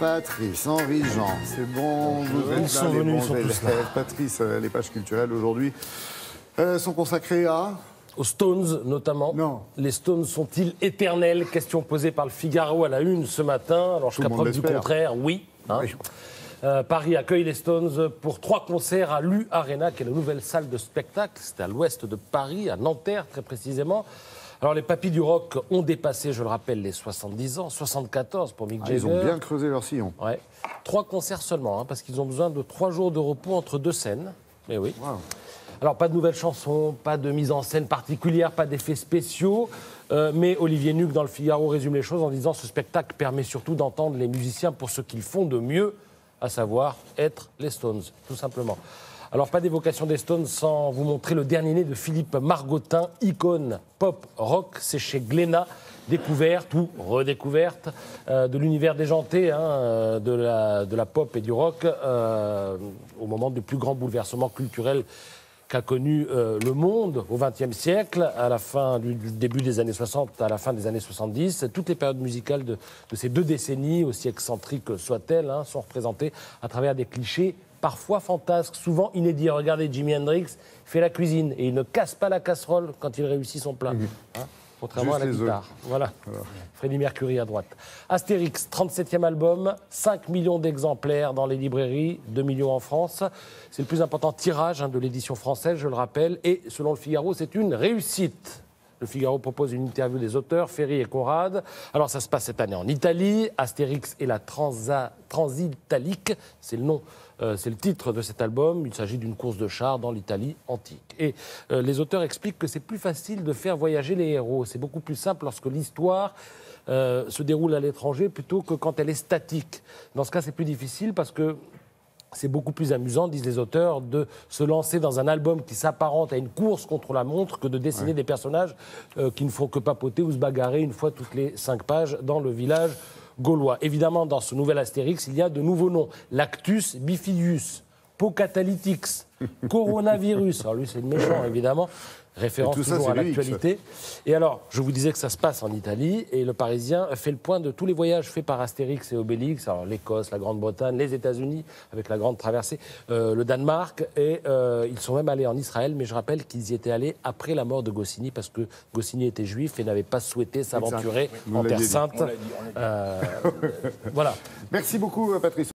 Patrice, Henri-Jean, c'est bon, vous êtes sont là, les venus, bons ils sont tous élèves. Patrice, les pages culturelles aujourd'hui sont consacrées à... Aux Stones, notamment. Non. Les Stones sont-ils éternels? Question posée par le Figaro à la une ce matin. Alors, jusqu'à preuve du contraire, oui. Oui. Paris accueille les Stones pour 3 concerts à l'U Arena, qui est la nouvelle salle de spectacle. C'est à l'ouest de Paris, à Nanterre, très précisément. Alors, les papis du rock ont dépassé, je le rappelle, les 70 ans, 74 pour Mick Jagger. Ils ont bien creusé leur sillon. Ouais. 3 concerts seulement, parce qu'ils ont besoin de 3 jours de repos entre 2 scènes. Mais oui. Wow. Alors, pas de nouvelles chansons, pas de mise en scène particulière, pas d'effets spéciaux. Mais Olivier Nuc, dans le Figaro, résume les choses en disant « Ce spectacle permet surtout d'entendre les musiciens pour ce qu'ils font de mieux, à savoir être les Stones, tout simplement. » Alors, pas d'évocation des Stones sans vous montrer le dernier né de Philippe Margottin, icône pop-rock. C'est chez Glénat, découverte ou redécouverte de l'univers déjanté de la pop et du rock au moment du plus grand bouleversement culturel qu'a connu le monde au XXe siècle, à la fin du début des années 60, à la fin des années 70. Toutes les périodes musicales de ces 2 décennies, aussi excentriques soient-elles, sont représentées à travers des clichés parfois fantasques, souvent inédits. Regardez, Jimi Hendrix fait la cuisine et il ne casse pas la casserole quand il réussit son plat. Contrairement juste à la guitare. Voilà. Freddie Mercury à droite. Astérix, 37e album, 5 millions d'exemplaires dans les librairies, 2 millions en France. C'est le plus important tirage de l'édition française, je le rappelle. Et selon le Figaro, c'est une réussite. Le Figaro propose une interview des auteurs, Ferry et Conrad. Alors ça se passe cette année en Italie. Astérix et la Transitalique, c'est le nom. C'est le titre de cet album. Il s'agit d'une course de chars dans l'Italie antique. Et les auteurs expliquent que c'est plus facile de faire voyager les héros. C'est beaucoup plus simple lorsque l'histoire se déroule à l'étranger plutôt que quand elle est statique. Dans ce cas, c'est plus difficile parce que c'est beaucoup plus amusant, disent les auteurs, de se lancer dans un album qui s'apparente à une course contre la montre que de dessiner des personnages qui ne font que papoter ou se bagarrer une fois toutes les 5 pages dans le village gaulois. Évidemment, dans ce nouvel Astérix, il y a de nouveaux noms. Lactus Bifidus, Pocatalytix, Coronavirus. Alors lui, c'est le méchant, évidemment. Référence toujours à l'actualité. Et alors, je vous disais que ça se passe en Italie, et le Parisien fait le point de tous les voyages faits par Astérix et Obélix, alors l'Écosse, la Grande-Bretagne, les États-Unis, avec la Grande Traversée, le Danemark, et ils sont même allés en Israël, mais je rappelle qu'ils y étaient allés après la mort de Goscinny, parce que Goscinny était juif et n'avait pas souhaité s'aventurer en Terre Sainte. Voilà. Merci beaucoup, Patrice.